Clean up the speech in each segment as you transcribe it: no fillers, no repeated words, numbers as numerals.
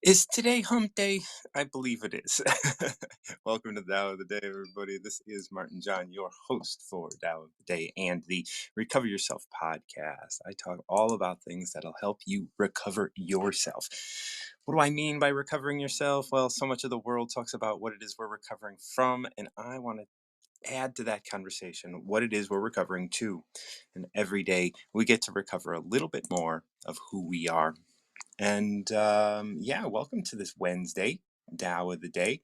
Is today hump day? I believe it is. Welcome to Tao of the Day, everybody. This is Martin John, your host for Tao of the Day and the Recover Yourself podcast. I talk all about things that'll help you recover yourself. What do I mean by recovering yourself? Well, so much of the world talks about what it is we're recovering from, and I want to add to that conversation what it is we're recovering to. And every day we get to recover a little bit more of who we are. And yeah, welcome to this Wednesday, Tao of the Day.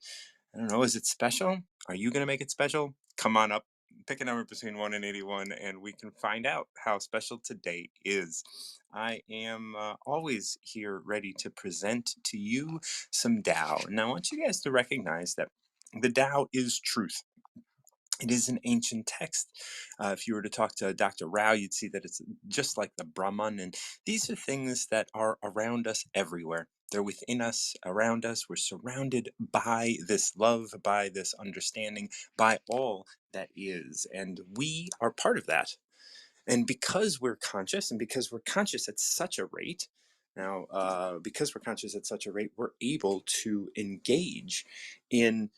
I don't know, is it special? Are you going to make it special? Come on up, pick a number between 1 and 81, and we can find out how special today is. I am always here ready to present to you some Tao. Now, I want you guys to recognize that the Tao is truth. It is an ancient text. If you were to talk to Dr. Rao, you'd see that it's just like the Brahman. And these are things that are around us everywhere. They're within us, around us. We're surrounded by this love, by this understanding, by all that is. And we are part of that. And because we're conscious, and because we're conscious at such a rate, because we're conscious at such a rate, we're able to engage in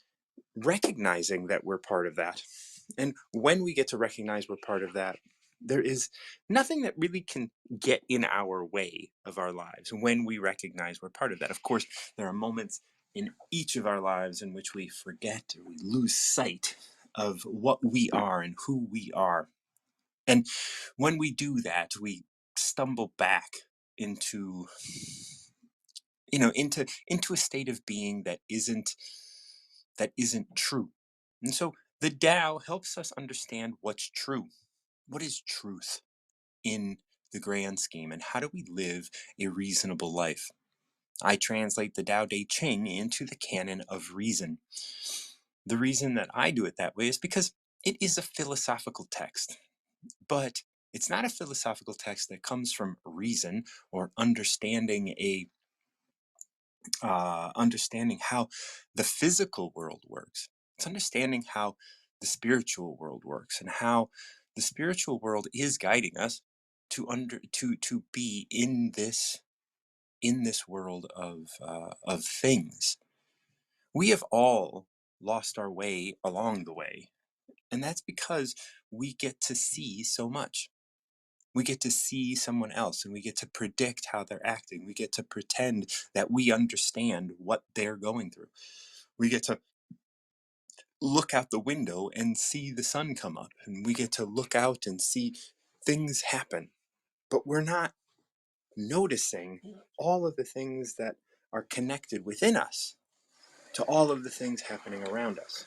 recognizing that we're part of that. And when we get to recognize we're part of that, there is nothing that really can get in our way of our lives when we recognize we're part of that. Of course, there are moments in each of our lives in which we forget or we lose sight of what we are and who we are. And when we do that, we stumble back into into a state of being that isn't true. And so the Tao helps us understand what's true. What is truth in the grand scheme, and how do we live a reasonable life? I translate the Tao Te Ching into the canon of reason. The reason that I do it that way is because it is a philosophical text, but it's not a philosophical text that comes from reason or understanding how the physical world works. It's understanding how the spiritual world works and how the spiritual world is guiding us to be in this world of things. We have all lost our way along the way, and that's because we get to see so much. We get to see someone else and we get to predict how they're acting. We get to pretend that we understand what they're going through. We get to look out the window and see the sun come up, and we get to look out and see things happen. But we're not noticing all of the things that are connected within us to all of the things happening around us.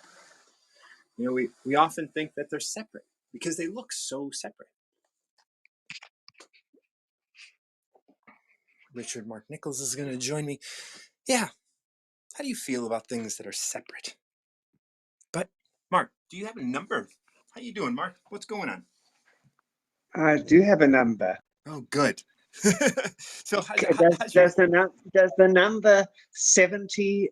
We often think that they're separate because they look so separate. Richard Mark Nichols is going to join me. Yeah. How do you feel about things that are separate? But Mark, do you have a number? How you doing, Mark? What's going on? I do have a number. Oh, good. So how's your Does the number 70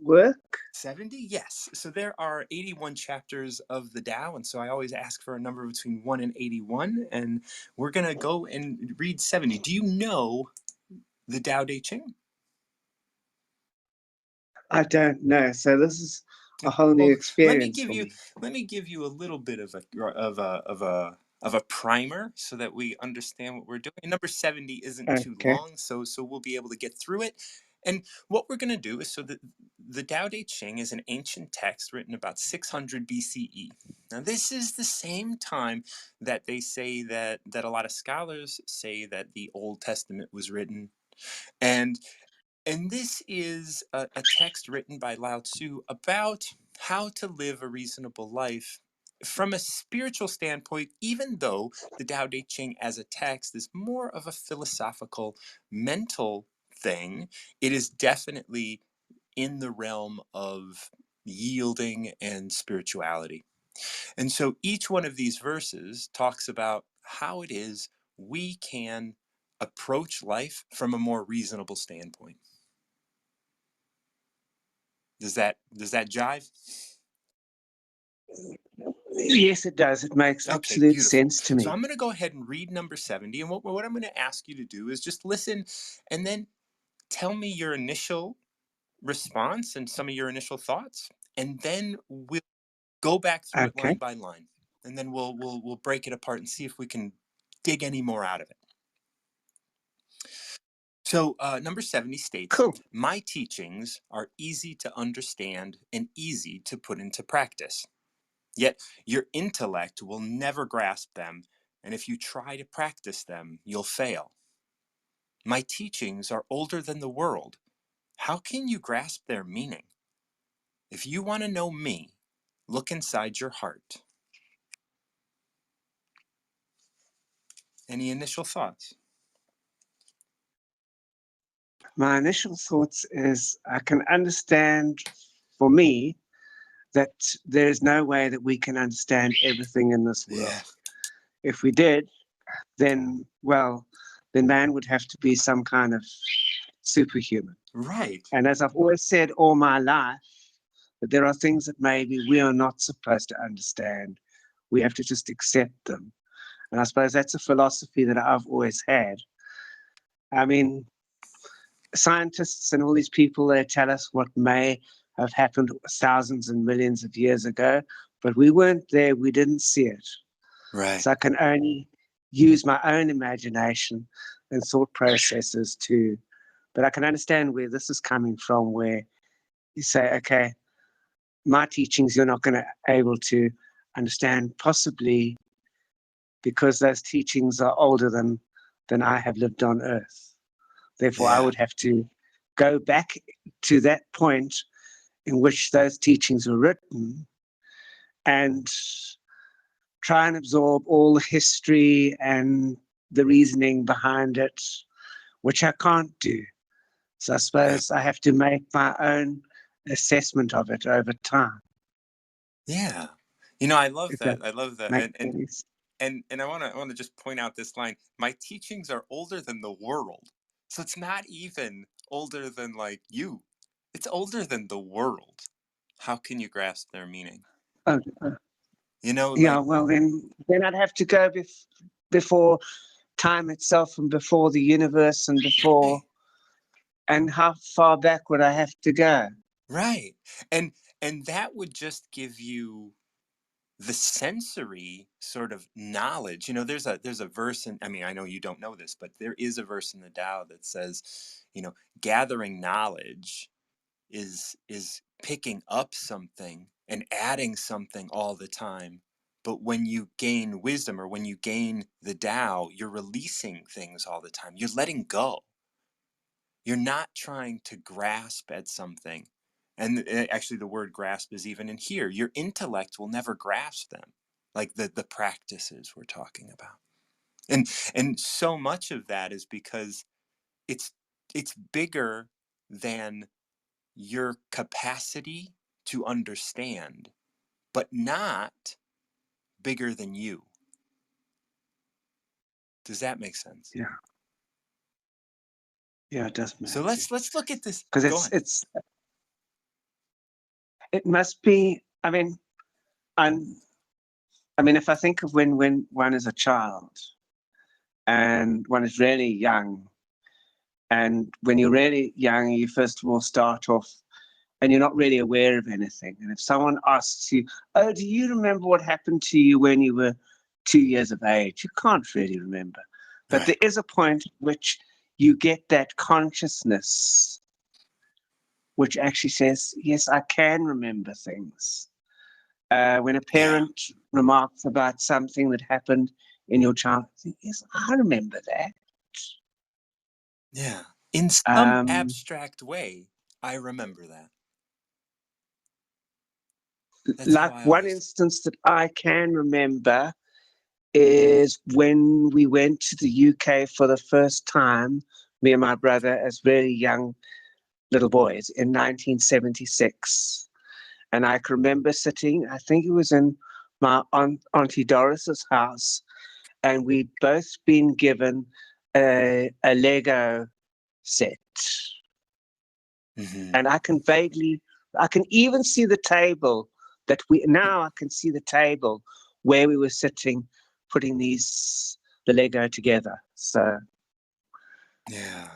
work? 70? Yes. So there are 81 chapters of the Tao, and so I always ask for a number between 1 and 81, and we're going to go and read 70. Do you know the Tao Te Ching? I don't know. So this is a whole new Well, experience for me. let me give you a little bit of a primer so that we understand what we're doing. Number 70 isn't too Okay. long, so we'll be able to get through it. And what we're going to do is, so the Tao Te Ching is an ancient text written about 600 BCE. Now, this is the same time that they say that a lot of scholars say that the Old Testament was written. And this is a text written by Lao Tzu about how to live a reasonable life from a spiritual standpoint, even though the Tao Te Ching as a text is more of a philosophical, mental thing. It is definitely in the realm of yielding and spirituality. And so each one of these verses talks about how it is we can approach life from a more reasonable standpoint. Does that jive? Yes, it does. It makes Okay, absolute beautiful. sense to So me. I'm going to go ahead and read number 70. And what I'm going to ask you to do is just listen and then tell me your initial response and some of your initial thoughts, and then we'll go back through it line Okay, by line, and then we'll break it apart and see if we can dig any more out of it. So, number 70 states, cool. my teachings are easy to understand and easy to put into practice. Yet, your intellect will never grasp them, and if you try to practice them, you'll fail. My teachings are older than the world. How can you grasp their meaning? If you want to know me, look inside your heart. Any initial thoughts? My initial thoughts is I can understand, for me, that there is no way that we can understand everything in this Yeah. world. If we did, then, well, then man would have to be some kind of superhuman. Right. And as I've always said all my life, that there are things that maybe we are not supposed to understand. We have to just accept them. And I suppose that's a philosophy that I've always had. I mean, scientists and all these people, they tell us what may have happened thousands and millions of years ago, but we weren't there, we didn't see it. Right. So I can only use my own imagination and thought processes to, but I can understand where this is coming from, where you say, okay, my teachings you're not going to able to understand, possibly because those teachings are older than I have lived on earth. Therefore, I Yeah. would have to go back to that point in which those teachings were written and try and absorb all the history and the reasoning behind it, which I can't do. So I Right. suppose I have to make my own assessment of it over time. Yeah. You know, I love If that that. I love that. makes And sense. and I want to just point out this line. My teachings are older than the world. So it's not even older than like you. It's older than the world. How can you grasp their meaning? Oh, You know, yeah, like well, then I'd have to go before time itself and before the universe and before, right. and how far back would I have to go? Right. And and that would just give you the sensory sort of knowledge. You know, there's a verse in, I mean, I know you don't know this, but there is a verse in the Tao that says, you know, gathering knowledge is picking up something and adding something all the time. But when you gain wisdom, or when you gain the Tao, you're releasing things all the time. You're letting go. You're not trying to grasp at something. And actually, the word grasp is even in here. Your intellect will never grasp them, like the practices we're talking about. And and so much of that is because it's it's bigger than your capacity to understand, but not bigger than you. Does that make sense? Yeah, yeah, it does So make let's sense let's look at this. because Go on. it must be. I'm, I mean, if I think of when one is a child and one is really young, and when you're really young, you first of all start off and you're not really aware of anything. And if someone asks you, "Oh, do you remember what happened to you when you were 2 years of age?" You can't really remember. But Right. there is a point at which you get that consciousness, which actually says, "Yes, I can remember things." When a Yeah. parent remarks about something that happened in your childhood, I think, yes, I remember that. Yeah. In some Um, abstract way, I remember that. That's how like I one always. instance that I can remember is when we went to the UK for the first time, me and my brother, as very young little boys in 1976. And I can remember sitting, I think it was in my Auntie Doris's house, and we'd both been given a Lego set. Hmm. And I can even see the table now I can see the table where we were sitting, putting the Lego together. So Yeah.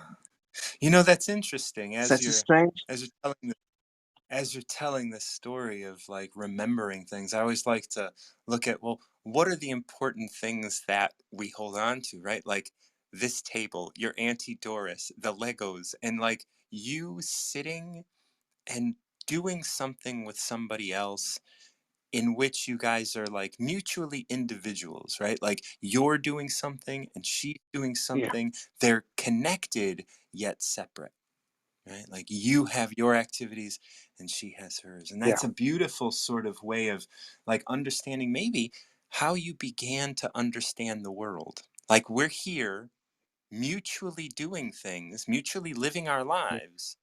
That's interesting Such a strange. as you're telling as you're telling this story of like remembering things. I always like to look at, well, what are the important things that we hold on to, right? Like this table, your Auntie Doris, the Legos, and like you sitting and doing something with somebody else in which you guys are like mutually individuals, right? Like you're doing something and she's doing Yeah, something. They're connected yet separate, right? Like you have your activities and she has hers. And yeah. that's a beautiful sort of way of like understanding maybe how you began to understand the world. Like we're here mutually doing things, mutually living our lives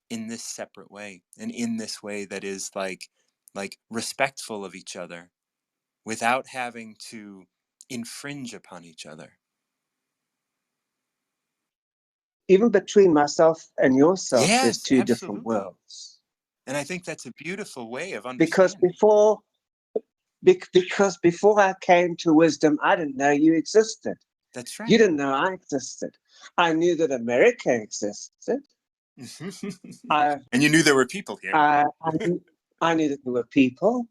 in this separate way and in this way that is like respectful of each other without having to infringe upon each other. Even between myself and yourself, there's Yes, two different absolutely. worlds. And I think that's a beautiful way of Because understanding. before, because before I came to wisdom, I didn't know you existed. That's You right. didn't know I existed. I knew that America existed. I, And you knew there were people here. I knew that there were people,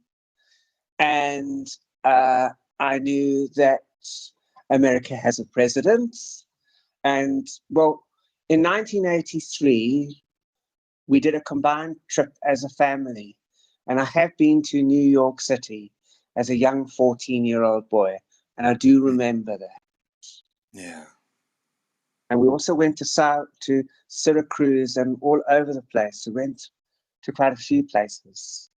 and uh, I knew that America has a president. And well, in 1983, we did a combined trip as a family. And I have been to New York City as a young 14-year-old boy. And I do Mm, remember that. yeah, And we also went to Syracuse and all over the place. We went to quite a few places.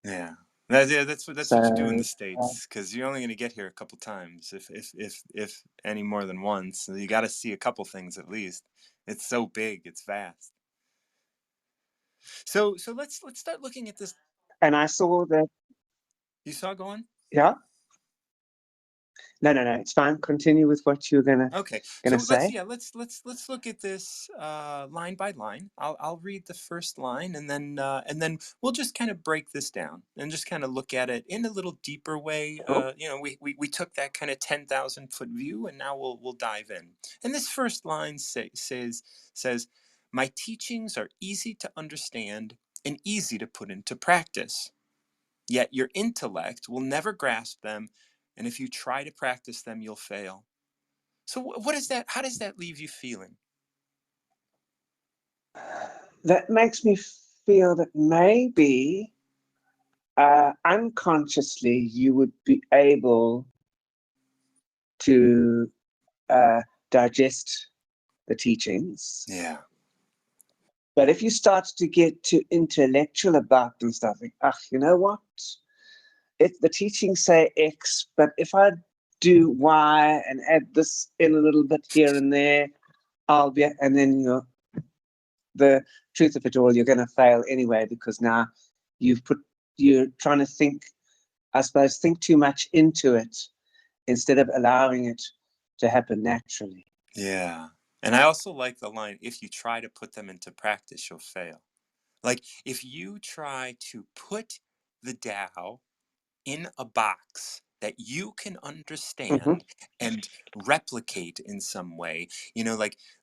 yeah. That's what you do in So, the States because you're only going to get here a couple times, if any more than once. So you got to see a couple things at least. It's so big, it's vast. So let's start looking at this. and I saw that, You saw going. yeah, no, no, no, it's fine. Continue with what you're Okay, gonna so let's say. yeah, let's look at this line by line. I'll read the first line, and then we'll just kind of break this down and just kind of look at it in a little deeper way. Sure. We took that kind of 10,000 foot view, and now we'll dive in. And this first line says, "My teachings are easy to understand and easy to put into practice. Yet your intellect will never grasp them, and if you try to practice them, you'll fail." So what is that? How does that leave you feeling? That makes me feel that maybe unconsciously you would be able to uh, digest the teachings. Yeah, But if you start to get too intellectual about them, start thinking, ah, you know what? If the teachings say X, but if I do Y and add this in a little bit here and there, I'll be, and then the truth of it all, you're going to fail anyway because now you've put, you're trying to think, I suppose, think too much into it instead of allowing it to happen naturally. yeah. And I also like the line, if you try to put them into practice, you'll fail. Like if you try to put the Tao in a box that you can Mm-hmm, understand and replicate in some way,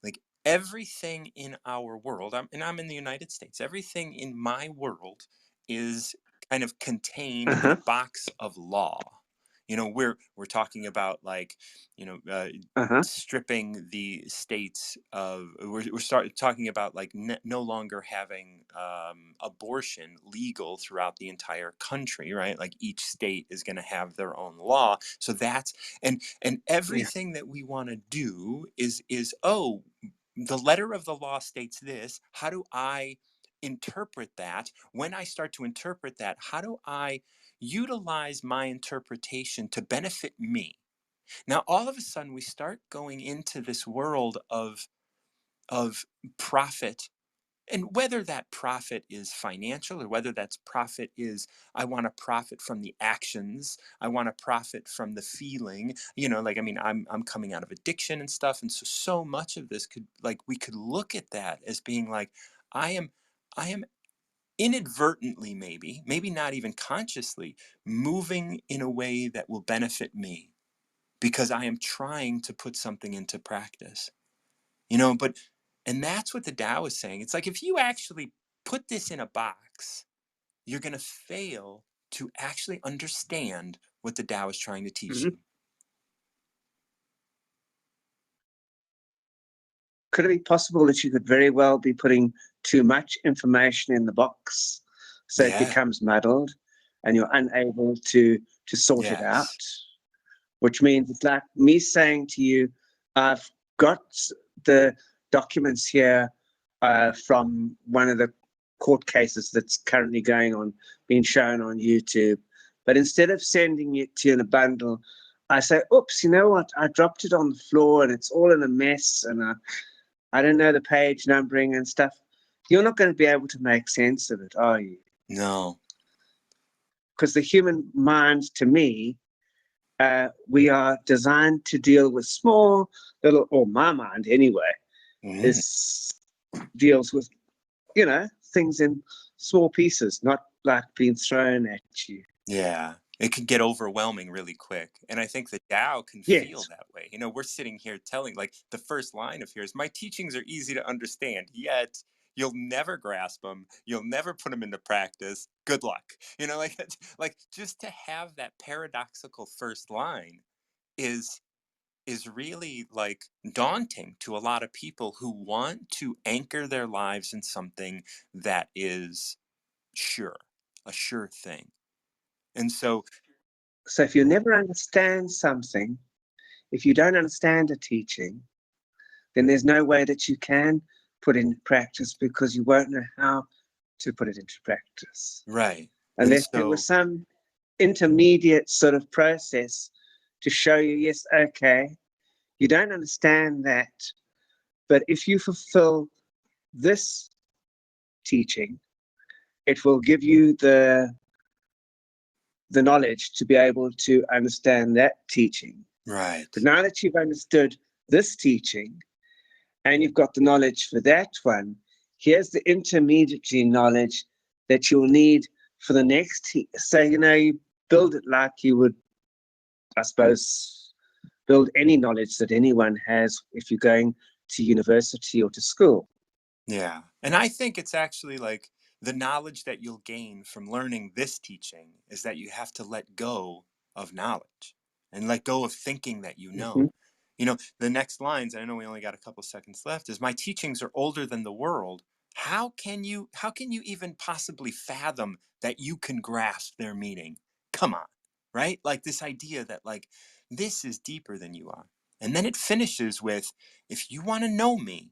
like everything in our world, and I'm in the United States, everything in my world is kind of contained in a uh-huh, box of law. We're talking about like, you know, uh, uh-huh, stripping the states of we're start talking about like no longer having abortion legal throughout the entire country, right? Like each state is going to have their own law. So that's and yeah. everything that we want to do is, oh, the letter of the law states this. How do I interpret that? When I start to interpret that, how do I utilize my interpretation to benefit me? Now, all of a sudden, we start going into this world of profit, and whether that profit is financial or whether that's profit is, I want to profit from the actions, I want to profit from the feeling, like, I mean, I'm coming out of addiction and stuff, and so much of this could, like, we could look at that as being like, I am inadvertently, maybe not even consciously, moving in a way that will benefit me because I am trying to put something into practice. But And that's what the Tao is saying. It's like if you actually put this in a box, you're going to fail to actually understand what the Tao is trying to teach Mhm. you. Could it be possible that you could very well be putting too much information in the box so it Yeah. becomes muddled and you're unable to sort it Yes. out? Which means it's like me saying to you, I've got the documents here from one of the court cases that's currently going on, being shown on YouTube. But instead of sending it to you in a bundle, I say, oops, you know what? I dropped it on the floor and it's all in a mess and I don't know the page numbering and stuff. You're not going to be able to make sense of it, are you? No. Because the human mind, to me, we are designed to deal with small little, or my mind anyway, Mm. is deals with, things in small pieces, not like being thrown at you. Yeah. It can get overwhelming really quick. And I think the Tao can feel Yes. that way. We're sitting here telling, like, the first line of here is, my teachings are easy to understand, yet you'll never grasp them. You'll never put them into practice. Good luck. Like just to have that paradoxical first line is really like daunting to a lot of people who want to anchor their lives in something that is sure, a sure thing. And so, So if you never understand something, if you don't understand a teaching, then there's no way that you can put it into practice because you won't know how to put it into practice. right. And Unless there was so, some intermediate sort of process to show you, yes, okay, you don't understand that, but if you fulfill this teaching, it will give you the knowledge to be able to understand that teaching. right. But now that you've understood this teaching and you've got the knowledge for that one, here's the intermediary knowledge that you'll need for the next. So, you build it like you would, I suppose, build any knowledge that anyone has if you're going to university or to school. Yeah. And I think it's actually like the knowledge that you'll gain from learning this teaching is that you have to let go of knowledge and let go of thinking that you Mm-hmm. know. The next lines, I know we only got a couple seconds left, is, my teachings are older than the world. How can you even possibly fathom that you can grasp their meaning? Come on. Right? Like this idea that, like, this is deeper than you are. And then it finishes with, if you want to know me,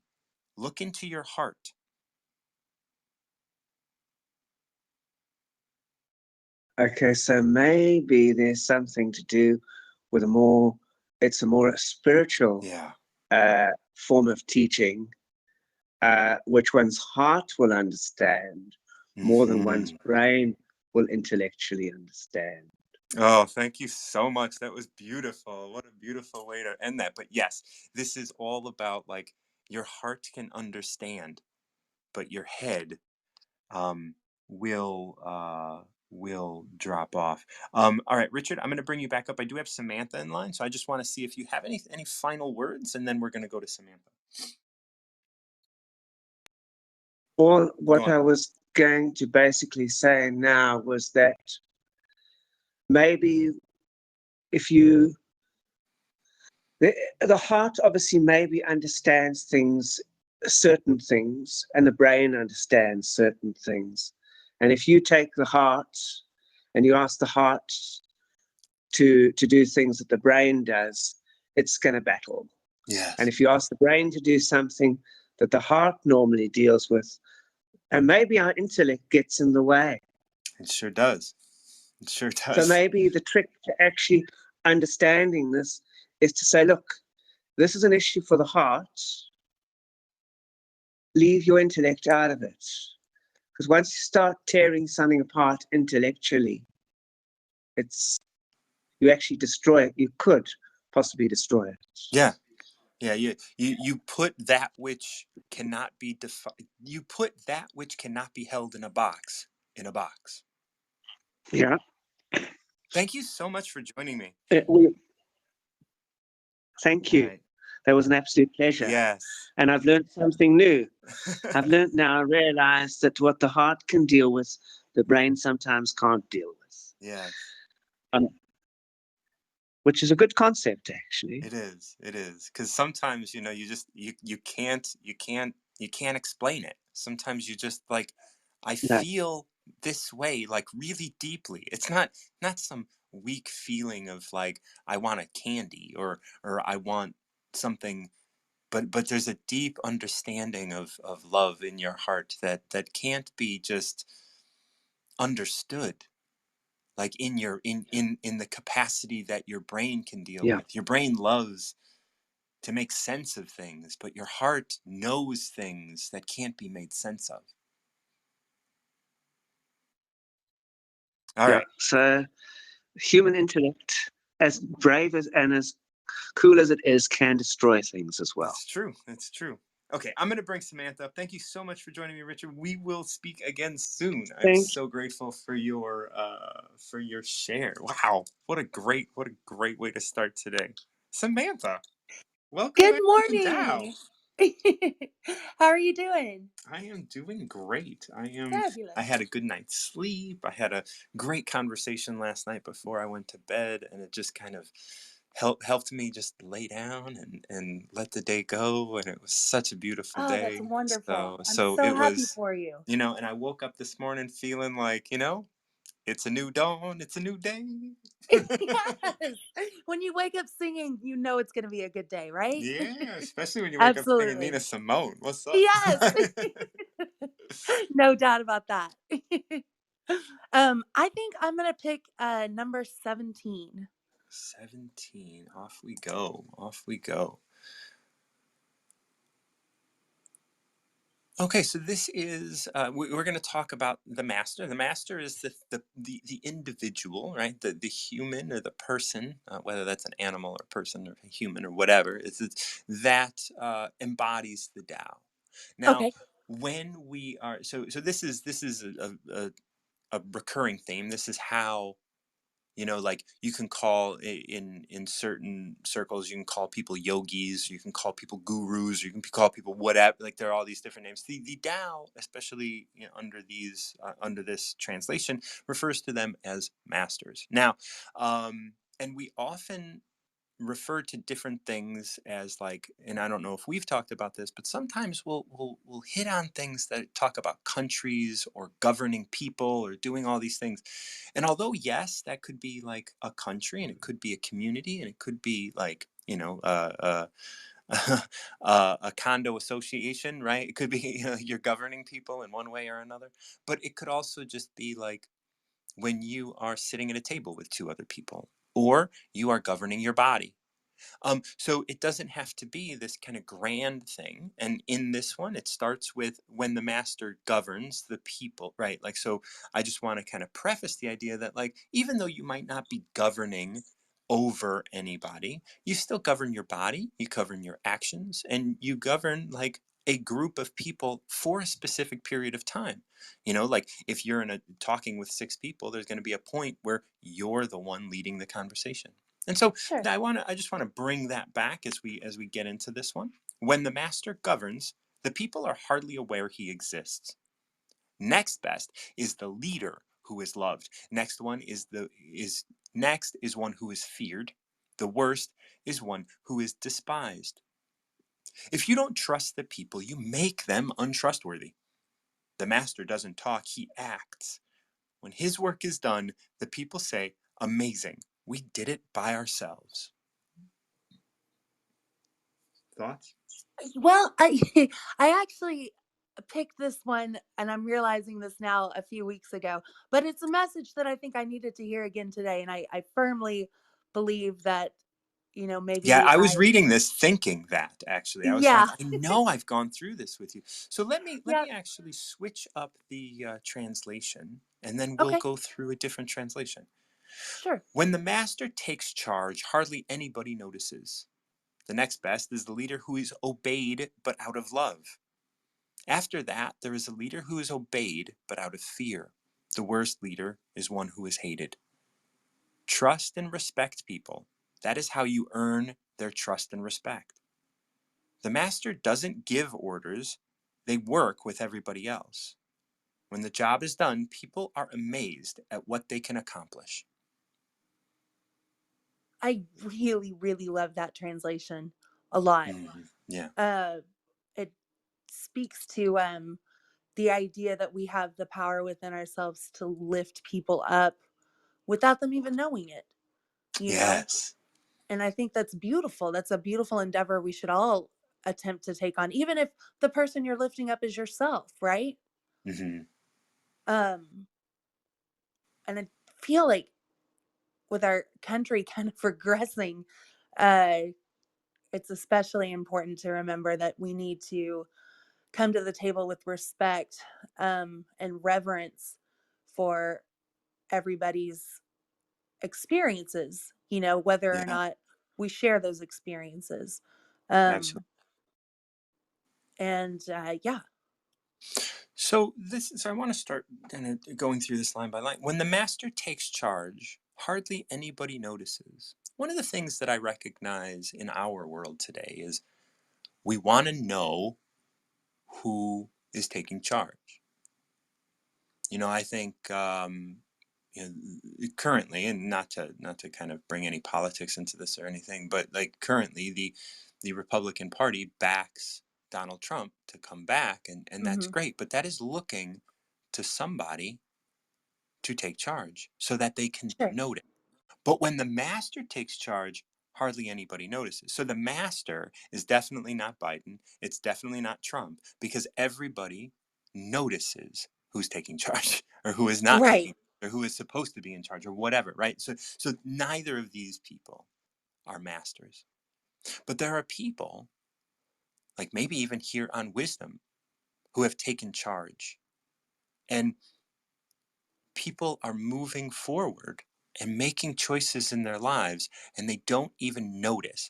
look into your heart. Okay, so maybe there's something to do with it's a more spiritual Yeah. form of teaching, which one's heart will understand more than one's Hmm. brain will intellectually understand. Oh, thank you so much. That was beautiful. What a beautiful way to end that. But yes, this is all about, like, your heart can understand, but your head um, will drop off. All right, Richard, I'm going to bring you back up. I do have Samantha in line, so I just want to see if you have any final words, and then we're going to go to Samantha. All Go what on. I was going to basically say now was that maybe if you the heart obviously maybe understands things, certain things, and the brain understands certain things. And if you take the heart and you ask the heart to do things that the brain does, it's going to battle. And Yes, if you ask the brain to do something that the heart normally deals with, and maybe our intellect gets in the way. it sure does. It sure So does. maybe the trick to actually understanding this is to say, look, this is an issue for the heart. Leave your intellect out of it. Because once you start tearing something apart intellectually, it's you actually destroy it. You could possibly destroy it. Yeah. Yeah, you put that which cannot be you put that which cannot be held in a box in a box. Yeah. Thank you so much for joining me. We, thank All you. right. That was an absolute pleasure. Yes. And I've learned something new. I've learned now, I realize that what the heart can deal with, the brain sometimes can't deal with, Yes. um, which is a good concept, actually. It is. It is. Because sometimes, you just you can't explain it. Sometimes you just like, I No, feel this way, like really deeply. It's not some weak feeling of like I want a candy or I want something, but there's a deep understanding of love in your heart that can't be just understood, like in your in the capacity that your brain can deal yeah, with. Your brain loves to make sense of things, but your heart knows things that can't be made sense of. All yeah. right. So human intellect, as brave as and as cool as it is, can destroy things as well. It's true. It's true. Okay, I'm going to bring Samantha up. Thank you so much for joining me, Richard. We will speak again soon. I'm Thank so grateful for your share. Wow, what a great way to start today. Samantha, welcome Good back to the Dow. morning. How are you doing? I am doing great. I Fabulous. had a good night's sleep. I had a great conversation last night before I went to bed, and it just kind of helped me just lay down and let the day go, and it was such a beautiful Oh, that's day. wonderful. I'm So so it happy was, for you. and I woke up this morning feeling like, it's a new dawn, it's a new day. Yes. When you wake up singing, you know it's going to be a good day, right? Yeah, especially when you wake up singing Nina Absolutely. Simone. What's up? Yes. No doubt about that. I think I'm going to pick number 17. 17. Off we go. Off we go. Okay, so this is we're going to talk about the master. The master is the individual, right? The human or the person, whether that's an animal or person or a human or whatever. It's that embodies the Tao. Now, Okay. when we are this is a recurring theme. This is how, like, you can call in certain circles, you can call people yogis, you can call people gurus, you can call people whatever. Like, there are all these different names. The Tao, especially, under this translation, refers to them as masters. Now, and we often refer to different things as, like, and I don't know if we've talked about this, but sometimes we'll hit on things that talk about countries or governing people or doing all these things. And although, yes, that could be like a country, and it could be a community, and it could be like, a condo association, right? It could be, you're governing people in one way or another, but it could also just be like when you are sitting at a table with two other people, or you are governing your body. So it doesn't have to be this kind of grand thing. And in this one, it starts with when the master governs the people, right? Like, so I just want to kind of preface the idea that, like, even though you might not be governing over anybody, you still govern your body, you govern your actions, and you govern, like, a group of people for a specific period of time. Like, if you're talking with six people, there's going to be a point where you're the one leading the conversation. And so Sure. I just want to bring that back as we get into this one. When the master governs, the people are hardly aware he exists. Next best is the leader who is loved. Next is one who is feared. The worst is one who is despised. If you don't trust the people, you make them untrustworthy. The master doesn't talk, he acts. When his work is done, the people say, "Amazing. We did it by ourselves." Thoughts? Well, I I actually picked this one and I'm realizing this now a few weeks ago, but it's a message that I think I needed to hear again today. And I firmly believe that, Yeah, maybe I was reading this thinking that, actually. I was like, yeah, I know I've gone through this with you. So let me yeah, actually switch up the translation, and then we'll okay, go through a different translation. sure. When the master takes charge, hardly anybody notices. The next best is the leader who is obeyed but out of love. After that, there is a leader who is obeyed but out of fear. The worst leader is one who is hated. Trust and respect people. That is how you earn their trust and respect. The master doesn't give orders, they work with everybody else. When the job is done, people are amazed at what they can accomplish. I really, really love that translation a lot. Yeah. Uh, it speaks to the idea that we have the power within ourselves to lift people up without them even knowing it, you know? Yes. And I think that's beautiful. That's a beautiful endeavor we should all attempt to take on, even if the person you're lifting up is yourself, right? Hmm. Um, and I feel like with our country kind of regressing, uh, it's especially important to remember that we need to come to the table with respect and reverence for everybody's experiences, whether or Yeah, not we share those experiences. Um, absolutely. and yeah. So I want to start kind of going through this line by line. When the master takes charge, hardly anybody notices. One of the things that I recognize in our world today is we want to know who is taking charge. I think currently, and not to kind of bring any politics into this or anything, but like currently, the Republican Party backs Donald Trump to come back, and that's Hmm. great. But that is looking to somebody to take charge so that they can Sure. notice. But when the master takes charge, hardly anybody notices. So the master is definitely not Biden. It's definitely not Trump because everybody notices who's taking charge or who is not Right. taking or who is supposed to be in charge or whatever, right? So neither of these people are masters. But there are people, like maybe even here on Wisdom, who have taken charge. And people are moving forward and making choices in their lives, and they don't even notice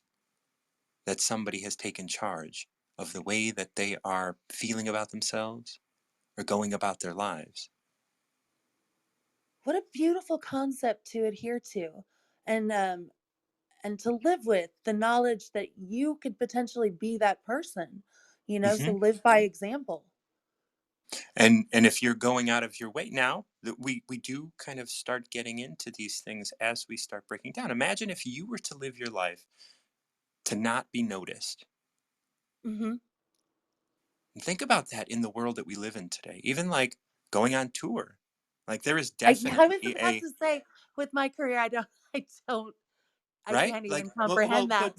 that somebody has taken charge of the way that they are feeling about themselves or going about their lives. What a beautiful concept to adhere to, and to live with the knowledge that you could potentially be that person. So Hmm. live by example. And if you're going out of your way now, that we do kind of start getting into these things as we start breaking down. Imagine if you were to live your life to not be noticed. Hmm. And think about that in the world that we live in today. Even like going on tour, like there is I was definitely about a to say, with my career, I don't, I right. can't Like even well, comprehend that.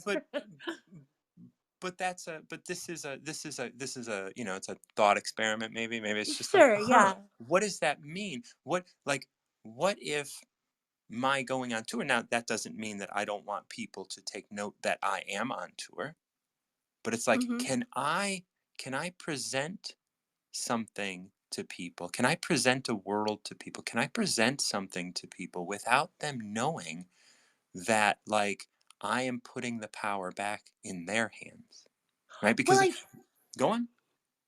but that's a but this is a it's a thought experiment. Maybe it's just like, Sure, yeah. what does that mean? What if my going on tour, now that doesn't mean that I don't want people to take note that I am on tour, but it's like, Hmm. can I present something to people? Can I present a world to people? Can I present something to people without them knowing that, like, I am putting the power back in their hands, right? Well, Because go on.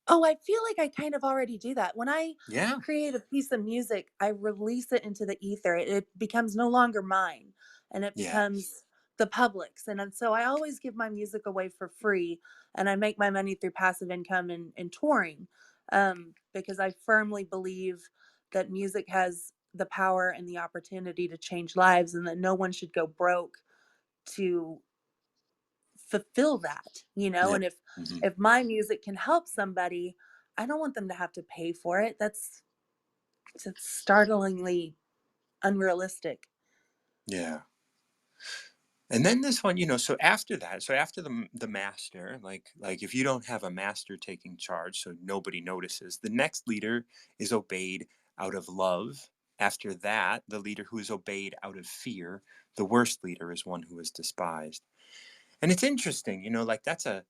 oh, I feel like I kind of already do that. When I Yeah. create a piece of music, I release it into the ether. It becomes no longer mine, and it Yes. becomes the public's. And so I always give my music away for free, and I make my money through passive income and touring, because I firmly believe that music has the power and the opportunity to change lives, and that no one should go broke to fulfill that, Yeah. and if Hmm. my music can help somebody, I don't want them to have to pay for it. That's startlingly unrealistic. Yeah. And then this one, so after that, so after the master, like if you don't have a master taking charge, so nobody notices, the next leader is obeyed out of love. After that, the leader who is obeyed out of fear, the worst leader is one who is despised. And it's interesting, like that's a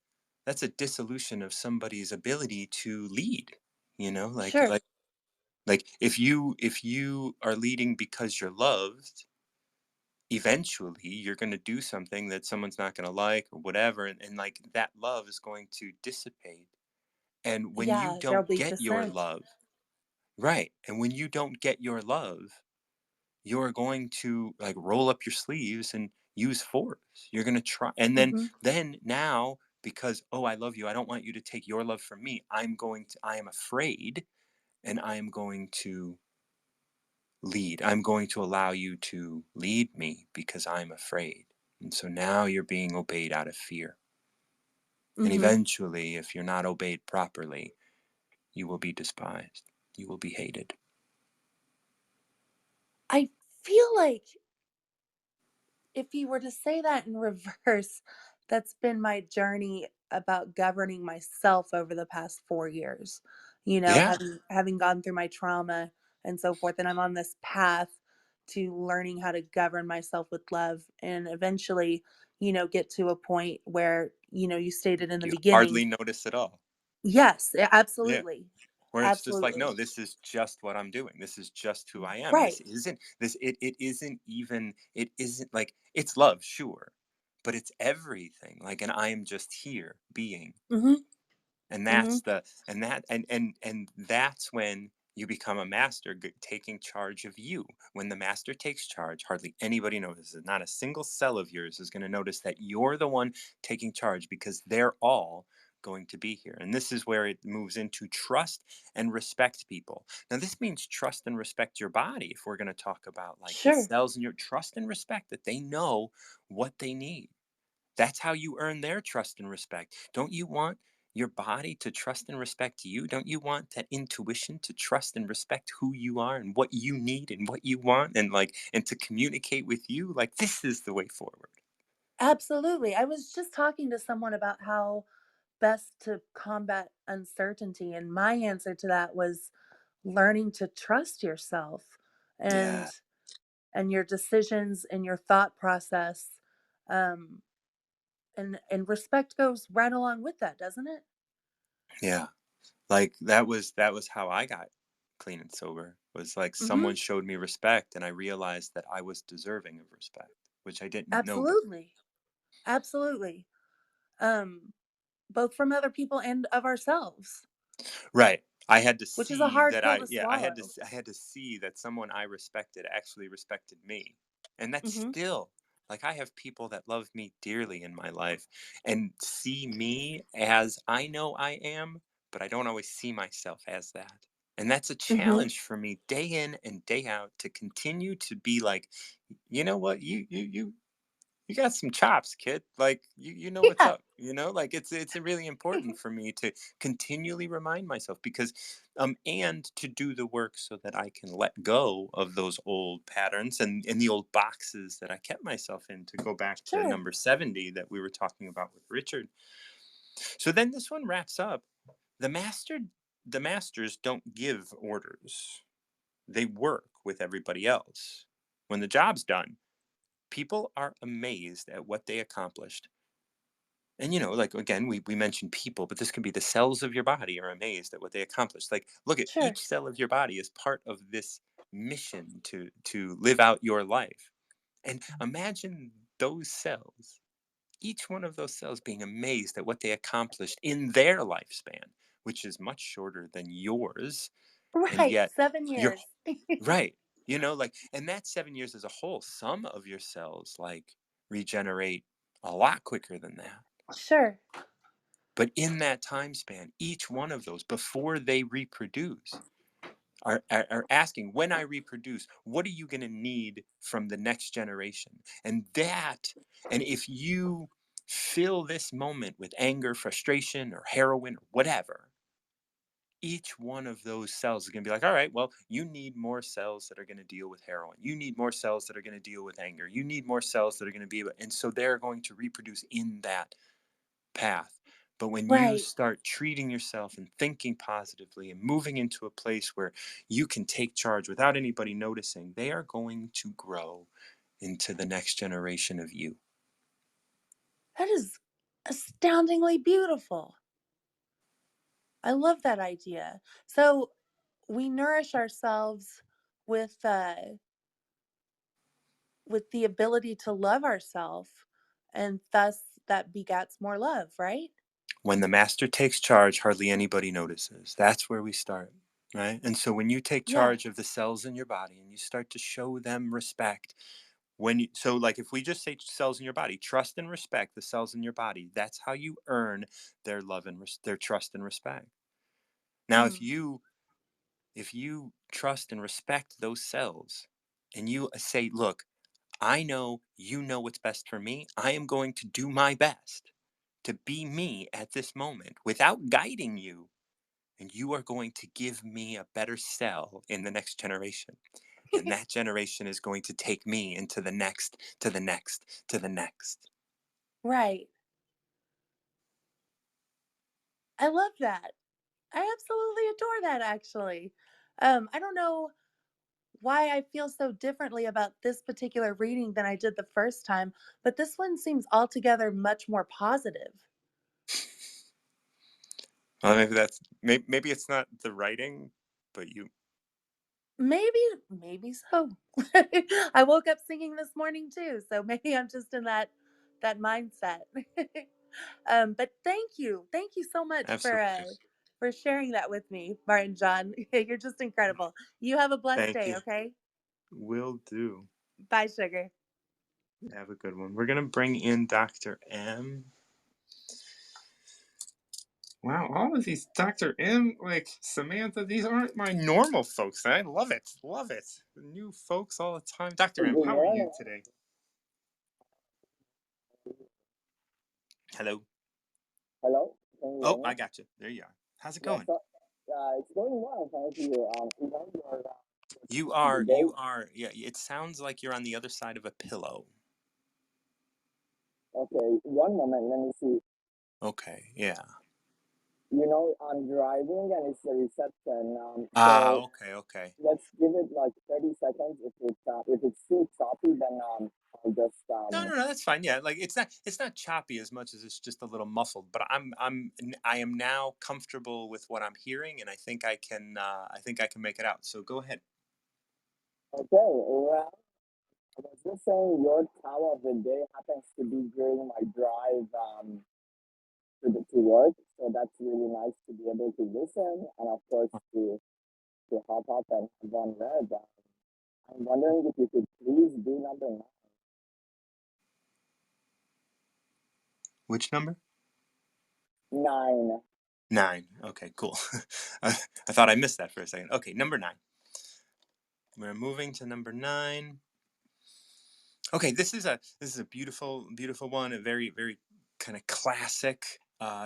dissolution of somebody's ability to lead, like Sure. like if you are leading because you're loved, eventually you're going to do something that someone's not going to like or whatever, and like that love is going to dissipate, and when you Yeah, there'll don't be get your dissent. love, right, and when you don't get your love, you're going to like roll up your sleeves and use force. You're going to try, and then Hmm. then now because, oh, I love you, I don't want you to take your love from me. I am afraid, and I am going to lead. I'm going to allow you to lead me because I'm afraid. And so now you're being obeyed out of fear. And Mhm. eventually, if you're not obeyed properly, you will be despised. You will be hated. I feel like if you were to say that in reverse, that's been my journey about governing myself over the past 4 years. You know, Yeah. having gone through my trauma and so forth, and I'm on this path to learning how to govern myself with love and eventually, get to a point where, you stated in the You beginning. hardly notice at all. Yes, Yeah. absolutely. Where it's just like, Absolutely. no, this is just what I'm doing. This is just who I am. Right. It isn't even, it isn't like, it's love, sure, but it's everything. Like, and I am just here being. Mhm. And Mhm. that's the and that's when you become a master, taking charge of you. When the master takes charge, hardly anybody notices. Not a single cell of yours is going to notice that you're the one taking charge, because they're all going to be here. And this is where it moves into trust and respect people. Now this means trust and respect your body. If we're going to talk about like the Sure. cells in your, trust and respect that they know what they need. That's how you earn their trust and respect. Don't you want your body to trust and respect you? Don't you want that intuition to trust and respect who you are and what you need and what you want, and like, and to communicate with you? Like, this is the way forward. Absolutely. I was just talking to someone about how best to combat uncertainty, and my answer to that was learning to trust yourself Yeah. and your decisions and your thought process. Um and respect goes right along with that, doesn't it? Yeah. Like that was how I got clean and sober. Was like someone Mhm. showed me respect and I realized that I was deserving of respect, which I didn't know before. Absolutely. Absolutely. Um both from other people and of ourselves, Right. I had to which is a see hard that pill I to yeah, swallow. I had to see that someone I respected actually respected me. And that's Mhm. still, like, I have people that love me dearly in my life and see me as I know I am, but I don't always see myself as that. And that's a Mhm. challenge for me day in and day out, to continue to be like, you know what, you got some chops, kid. Like, you know what's Yeah. up. Like, it's really important for me to continually remind myself, because and to do the work so that I can let go of those old patterns and the old boxes that I kept myself in, to go back to Sure. number 70 that we were talking about with Richard. So then this one wraps up. The master the masters don't give orders. They work with everybody else. When the job's done, people are amazed at what they accomplished. And like, again, we mentioned people, but this can be the cells of your body are amazed at what they accomplished. Like, look at Sure. each cell of your body is part of this mission to live out your life. And imagine those cells, each one of those cells being amazed at what they accomplished in their lifespan, which is much shorter than yours. And Right. yet 7 you're years. right. Like, and that's 7 years as a whole. Some of your cells like regenerate a lot quicker than that. Sure. But in that time span, each one of those, before they reproduce, are asking, when I reproduce, what are you going to need from the next generation? And if you fill this moment with anger, frustration, or heroin, or whatever, each one of those cells is going to be like, all right, well, you need more cells that are going to deal with heroin. You need more cells that are going to deal with anger. You need more cells that are going to be able, and so they're going to reproduce in that path. But when you Right. start treating yourself and thinking positively and moving into a place where you can take charge without anybody noticing, they are going to grow into the next generation of you. That is astoundingly beautiful. I love that idea. So we nourish ourselves with the ability to love ourselves, and thus that begats more love, right? When the master takes charge, hardly anybody notices. That's where we start, right? And so when you take Yeah. charge of the cells in your body and you start to show them respect, So like if we just say cells in your body, trust and respect the cells in your body, that's how you earn their love and their trust and respect. Now, Hmm. if you trust and respect those cells and you say, look, I know you know what's best for me. I am going to do my best to be me at this moment without guiding you. And you are going to give me a better cell in the next generation. And that generation is going to take me into the next, to the next, to the next. Right. I love that. I absolutely adore that actually. I don't know why I feel so differently about this particular reading than I did the first time, but this one seems altogether much more positive. Well, maybe it's not the writing, but you. Maybe so. I woke up singing this morning too, so maybe I'm just in that mindset. But thank you so much Absolutely. for sharing that with me, Martin John. You're just incredible. You have a blessed Thank day. you. Okay, Will do. bye, sugar. Have a good one. We're going to bring in Dr. M. Wow, all of these Dr. M, like Samantha, these aren't my normal folks. I love it. Love it. The new folks all the time. Dr. Good M, how are you morning. today? Hello. Hello, can you hear Oh, me? I got you. There you are. How's it Yeah, going? so it's going well, thank you. Your You of the are, day. you are, yeah, it sounds like you're on the other side of a pillow. Okay, one moment, let me see. Okay, yeah. I'm driving and it's the reception. Ah, So okay, okay. let's give it like 30 seconds. If it's too choppy, then I'll just No, that's fine. Yeah, like it's not choppy as much as it's just a little muffled. But I am now comfortable with what I'm hearing, and I think I can make it out. So go ahead. okay. Well, I was just saying your cow of the day happens to be during my drive to work, so that's really nice to be able to listen and of course to hop up and have one read. I'm wondering if you could please do number Which number? 9. 9. Okay, cool. I thought I missed that for a second. Okay, number 9. We're moving to number 9. Okay, this is a beautiful one. A very kind of classic.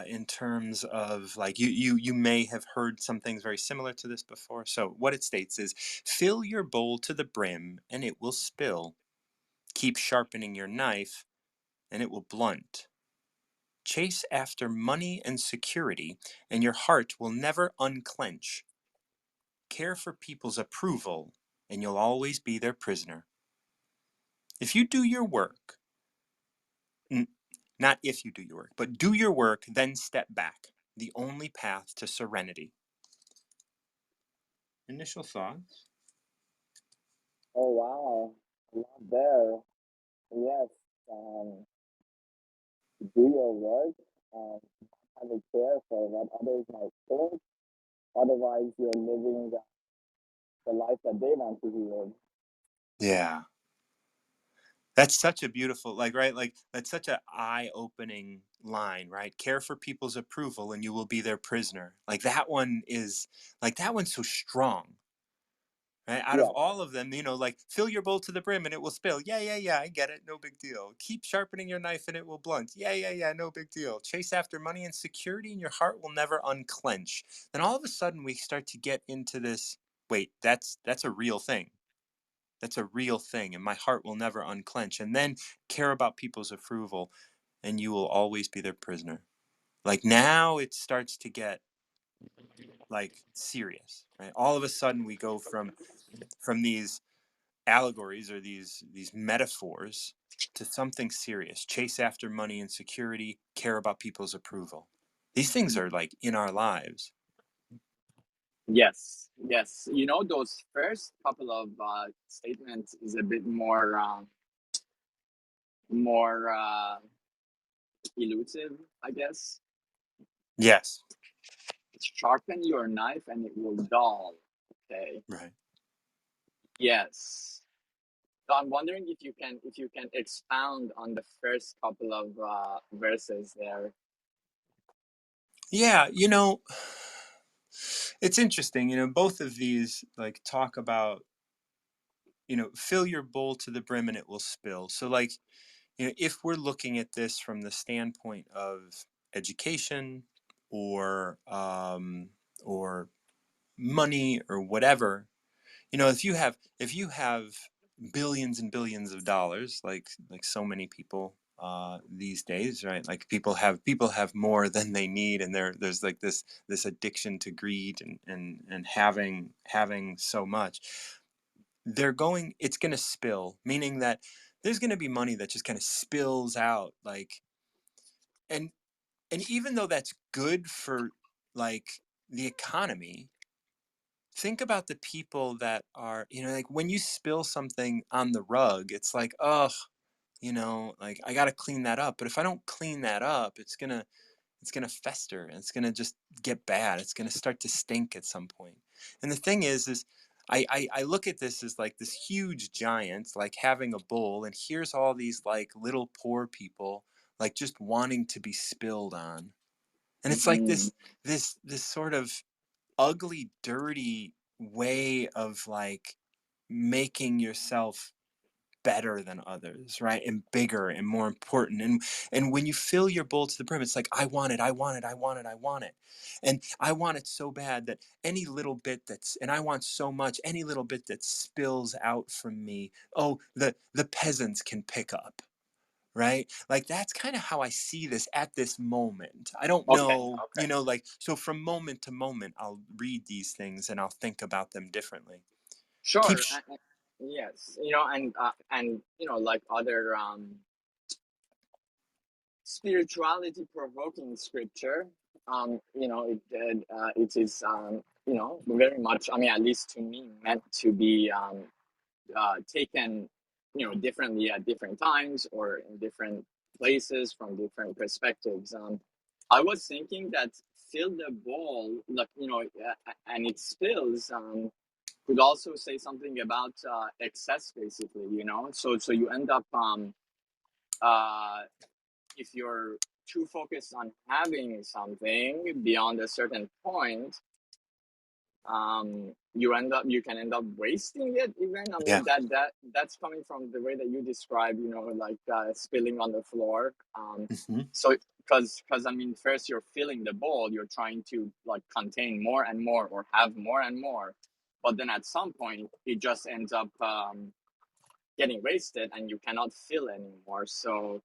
In terms of like you may have heard some things very similar to this before. So what it states is, fill your bowl to the brim and it will spill. Keep sharpening your knife and it will blunt. Chase after money and security, and your heart will never unclench. Care for people's approval, and you'll always be their prisoner. If you do your work, not if you do your work, but do your work, then step back. The only path to serenity. Initial thoughts? Oh wow, a lot there. Yes, um, do your work and have a care for what others might think. Otherwise, you're living the life that they want to live. Yeah. That's such a beautiful, like, right? Like, that's such a eye-opening line, right? Care for people's approval and you will be their prisoner. That one's so strong. Right? Out of Yes. all of them, like fill your bowl to the brim and it will spill. Yeah, I get it. No big deal. Keep sharpening your knife and it will blunt. Yeah, no big deal. Chase after money and security and your heart will never unclench. Then all of a sudden we start to get into this, wait, that's a real thing. That's a real thing. And my heart will never unclench. And then care about people's approval and you will always be their prisoner. Like now it starts to get like serious, right? All of a sudden we go from these allegories or these metaphors to something serious. Chase after money and security, care about people's approval. These things are like in our lives. Yes, yes. Those first couple of statements is a bit more elusive, I guess. Yes. Sharpen your knife and it will dull. Okay. Right. Yes. So I'm wondering if you can expound on the first couple of verses there. Yeah, it's interesting. Both of these like talk about, fill your bowl to the brim and it will spill. So like, if we're looking at this from the standpoint of education or money or whatever, if you have billions and billions of dollars, like so many people these days, right? Like people have more than they need, and there's like this addiction to greed and having so much. It's going to spill, meaning that there's going to be money that just kind of spills out, like, and even though that's good for like the economy, think about the people that are, like when you spill something on the rug, it's like, oh, like I got to clean that up. But if I don't clean that up, it's gonna fester and it's gonna just get bad. It's gonna start to stink at some point. And the thing is I look at this as like this huge giant, like having a bowl, and here's all these like little poor people, like just wanting to be spilled on. And it's like Mm-mm. this sort of ugly, dirty way of like making yourself better than others, right? And bigger and more important. And when you fill your bowl to the brim, it's like, I want it, I want it, I want it, I want it. And I want it so bad that any little bit and I want so much, any little bit that spills out from me, oh, the peasants can pick up. Right? Like that's kind of how I see this at this moment. I don't Okay, know, okay, like, so from moment to moment, I'll read these things and I'll think about them differently. Keep, sure. Yes, and like other spirituality provoking scripture. It is very much. I mean, at least to me, meant to be taken differently at different times or in different places from different perspectives. I was thinking that fill the bowl, like and it spills. Could also say something about excess, basically. So you end up uh, if you're too focused on having something beyond a certain point, you can end up wasting it even. I yeah. mean, that's coming from the way that you describe, like spilling on the floor. Hmm. So because I mean, first you're filling the bowl, you're trying to like contain more and more or have more and more, but then at some point it just ends up getting wasted and you cannot fill anymore. So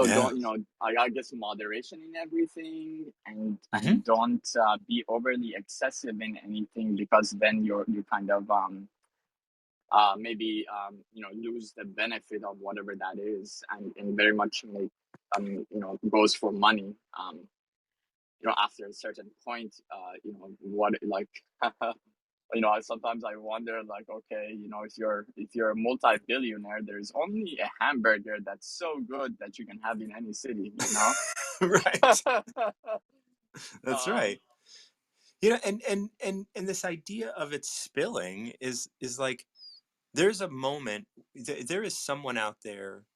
Yeah. don't, I guess moderation in everything, and Hmm. don't be overly excessive in anything, because then you kind of maybe lose the benefit of whatever that is, and very much make goes for money. After a certain point, what like sometimes I wonder, like, okay, if you're a multi-billionaire, there's only a hamburger that's so good that you can have in any city. Right. That's um, right. And this idea of it spilling is like, there's a moment, there is someone out there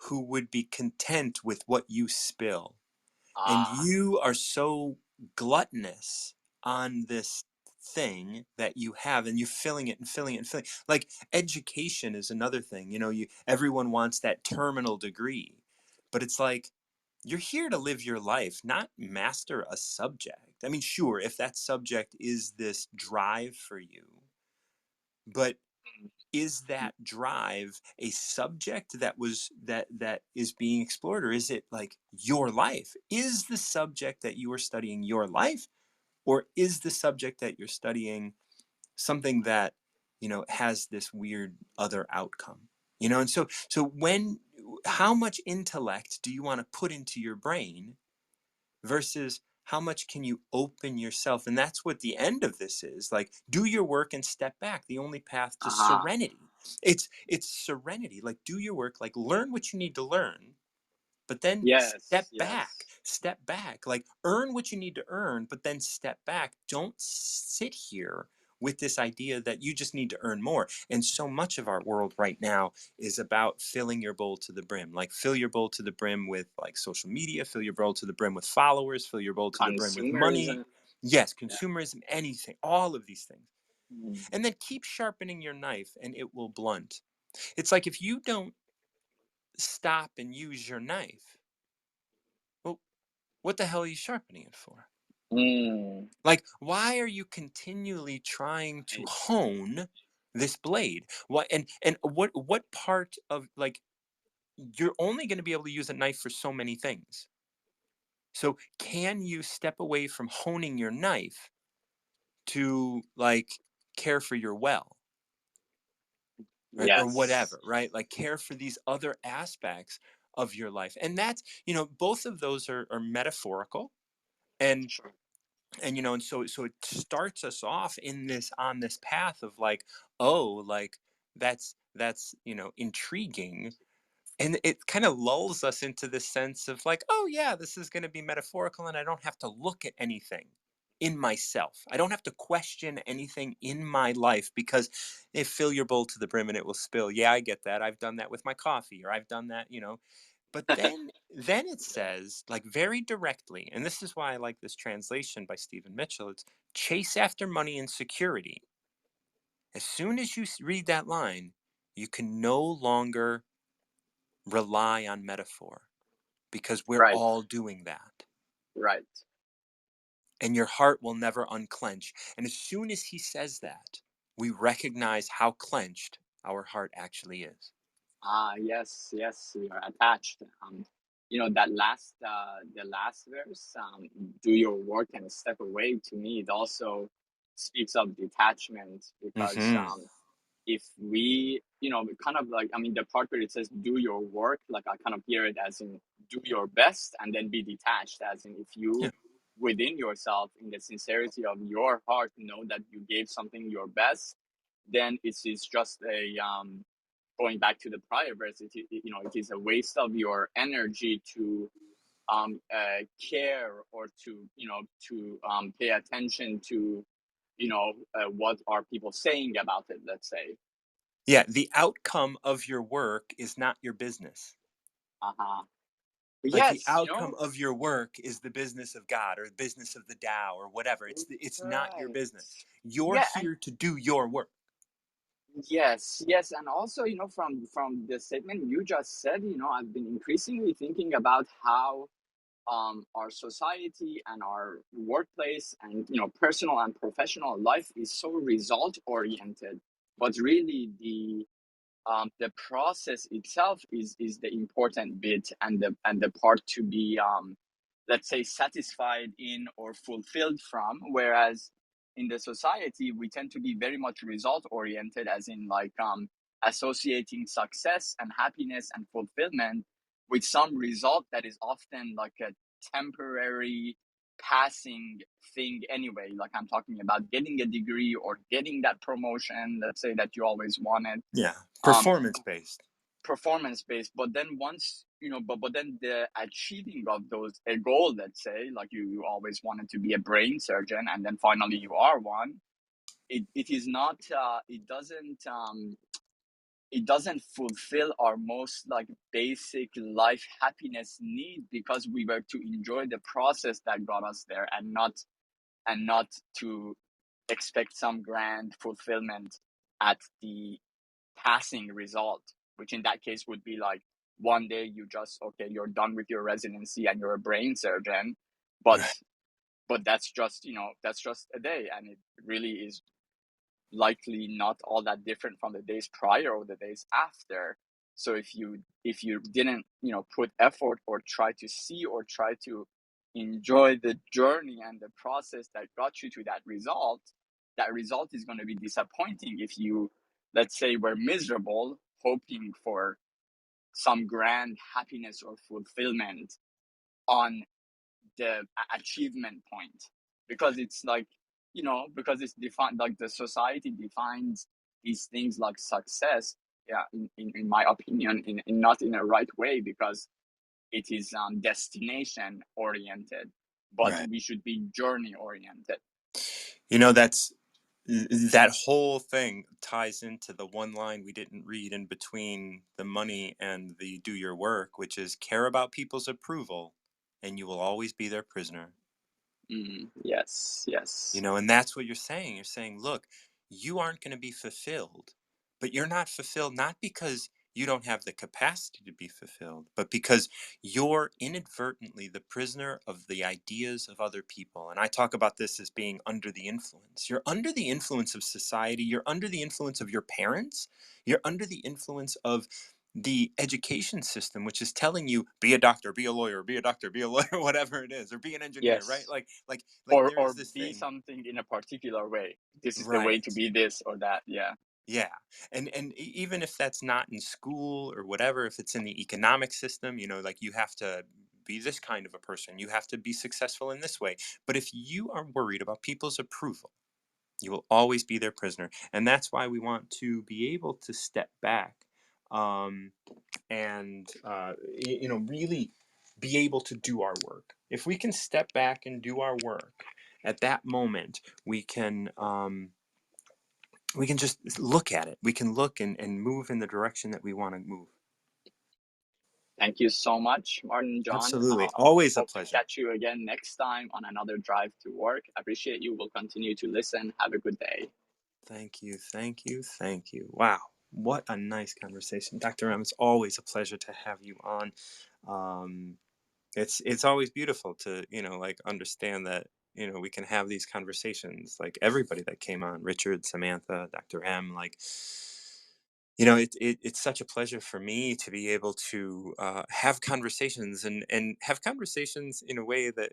who would be content with what you spill, and ah, you are so gluttonous on this thing that you have, and you're filling it and filling it and filling, like education is another thing. Everyone wants that terminal degree, but it's like, you're here to live your life, not master a subject. I mean, sure, if that subject is this drive for you, but is that drive a subject that is being explored, or is it like your life? Is the subject that you are studying your life, or is the subject that you're studying something that has this weird other outcome? And so when how much intellect do you want to put into your brain versus how much can you open yourself? And that's what the end of this is, like, do your work and step back, the only path to uh-huh. serenity. It's serenity, like, do your work, like, learn what you need to learn, but then Yes, back yes. step back, like, earn what you need to earn, but then step back. Don't sit here with this idea that you just need to earn more. And so much of our world right now is about filling your bowl to the brim. Like, fill your bowl to the brim with like social media, fill your bowl to the brim with followers, fill your bowl to the brim with money. Consumerism. Yes, Yeah. consumerism, anything, all of these things. Mm. And then keep sharpening your knife and it will blunt. It's like, if you don't stop and use your knife, well, what the hell are you sharpening it for? Mm. Like, why are you continually trying to Right. hone this blade? What and what part of, like, you're only going to be able to use a knife for so many things. So can you step away from honing your knife to, like, care for your well, right? Or Yes. whatever, right? Like, care for these other aspects of your life. And that's, both of those are metaphorical. And Sure. and so it starts us off in this on this path of like, oh, like, that's intriguing, and it kind of lulls us into this sense of like, oh yeah, this is going to be metaphorical, and I don't have to look at anything in myself. I don't have to question anything in my life, because they fill your bowl to the brim and it will spill. Yeah, I get that. I've done that with my coffee, or I've done that. But then it says, like, very directly, and this is why I like this translation by Stephen Mitchell. It's chase after money and security. As soon as you read that line, you can no longer rely on metaphor, because we're Right. all doing that. Right. And your heart will never unclench. And as soon as he says that, we recognize how clenched our heart actually is. Yes, yes, we are attached. That the last verse, do your work and step away. To me, it also speaks of detachment, because Mm-hmm. if we, kind of like, I mean, the part where it says do your work, like, I kind of hear it as in do your best and then be detached, as in if Yeah. you within yourself, in the sincerity of your heart, know that you gave something your best, then it is just a going back to the prior verse, it is a waste of your energy to care, or to pay attention to what are people saying about it, let's say. Yeah, the outcome of your work is not your business. Uh-huh. Like, the Yes, outcome of your work is the business of God, or the business of the Tao, or whatever. It's not your right. business. You're Yeah, and here to do your work. yes, yes, and also, from the statement you just said, I've been increasingly thinking about how our society and our workplace and personal and professional life is so result oriented, but really the process itself is the important bit, and the part to be let's say satisfied in or fulfilled from, whereas in the society we tend to be very much result oriented, as in like associating success and happiness and fulfillment with some result that is often like a temporary passing thing anyway. Like, I'm talking about getting a degree or getting that promotion, let's say, that you always wanted. Yeah, um performance based. Performance based, but then once but then the achieving of those a goal, let's say, like you always wanted to be a brain surgeon, and then finally you are one. It is not it doesn't fulfill our most like basic life happiness need, because we were to enjoy the process that got us there, and not to expect some grand fulfillment at the passing result, which in that case would be like one day you just, okay, you're done with your residency and you're a brain surgeon, but Right. that's just a day, and it really is likely not all that different from the days prior or the days after. So if you didn't put effort or try to see or try to enjoy the journey and the process that got you to that result is going to be disappointing. If you, let's say, were miserable hoping for some grand happiness or fulfillment on the achievement point, because it's like, because it's defined, like the society defines these things like success, yeah, in my opinion, in not in a right way, because it is destination oriented, but Right. we should be journey oriented. That's That whole thing ties into the one line we didn't read in between the money and the do your work, which is care about people's approval and you will always be their prisoner. Yes, You yes. know, and that's what you're saying. You're saying, look, you aren't going to be fulfilled, but you're not fulfilled not because you don't have the capacity to be fulfilled, but because you're inadvertently the prisoner of the ideas of other people. And I talk about this as being under the influence. You're under the influence of society, you're under the influence of your parents, you're under the influence of the education system, which is telling you be a doctor, be a lawyer, be a doctor, be a lawyer, whatever it is, or be an engineer, right? Yes. Like there Or is this be thing. something in a particular way. This is the way to Right. be this or that. Yeah. Yeah. And even if that's not in school or whatever, if it's in the economic system, you know, like you have to be this kind of a person, you have to be successful in this way. But if you are worried about people's approval, you will always be their prisoner. And that's why we want to be able to step back, um, and you know, really be able to do our work. If we can step back and do our work at that moment, we can just look at it. We can look and move in the direction that we want to move. Thank you so much, Martin John. Absolutely. Always a Hope to pleasure. catch you again next time on another drive to work. Appreciate you. Will continue to listen. Have a good day. Thank you. Thank you. Thank you. Wow. What a nice conversation. Dr. M, it's always a pleasure to have you on. Um, it's always beautiful to, you know, like understand that, you know, we can have these conversations, like everybody that came on, Richard, Samantha, Dr. M, like, you know, it's such a pleasure for me to be able to have conversations and have conversations in a way that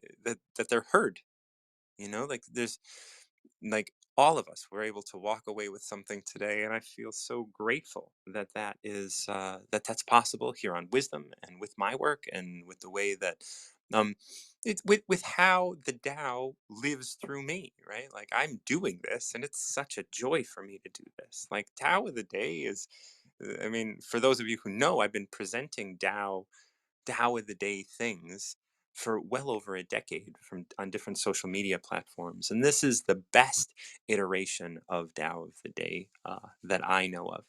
they're heard. You know, like there's like all of us were able to walk away with something today, and I feel so grateful that that is that's possible here on Wisdom and with my work and with the way that um it's with how the Tao lives through me, right? Like I'm doing this, and it's such a joy for me to do this. Like Tao of the Day is, I mean, for those of you who know, I've been presenting Tao of the Day things for well over a decade from on different social media platforms, and this is the best iteration of Tao of the Day that I know of,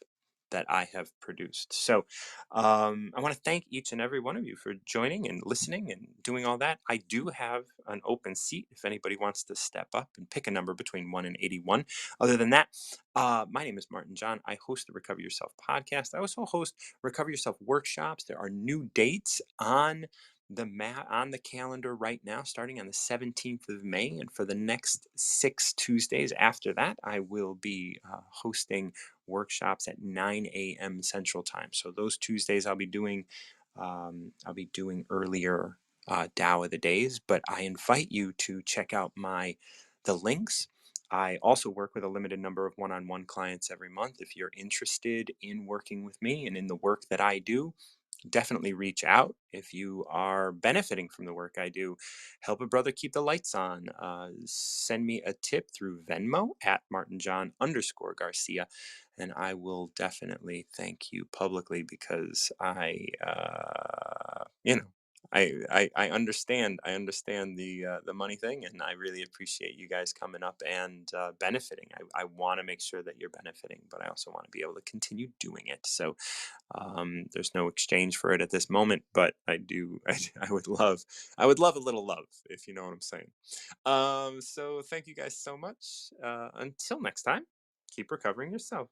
that I have produced. So I want to thank each and every one of you for joining and listening and doing all that. I do have an open seat if anybody wants to step up and pick a number between 1 and 81. Other than that, my name is Martin John. I host the Recover Yourself podcast. I also host Recover Yourself workshops. There are new dates on on the calendar right now, starting on the 17th of May, and for the next 6 Tuesdays after that, I will be hosting workshops at 9 a.m. Central Time. So those Tuesdays I'll be doing earlier Tao of the Days, but I invite you to check out the links. I also work with a limited number of one-on-one clients every month. If you're interested in working with me and in the work that I do, definitely reach out. If you are benefiting from the work I do, help a brother keep the lights on. Send me a tip through Venmo at martinjohn_Garcia, and I will definitely thank you publicly because you know, I understand. I understand the money thing, and I really appreciate you guys coming up and benefiting. I want to make sure that you're benefiting, but I also want to be able to continue doing it. So there's no exchange for it at this moment, but I do. I would love a little love, if you know what I'm saying. So thank you guys so much. Until next time, keep recovering yourself.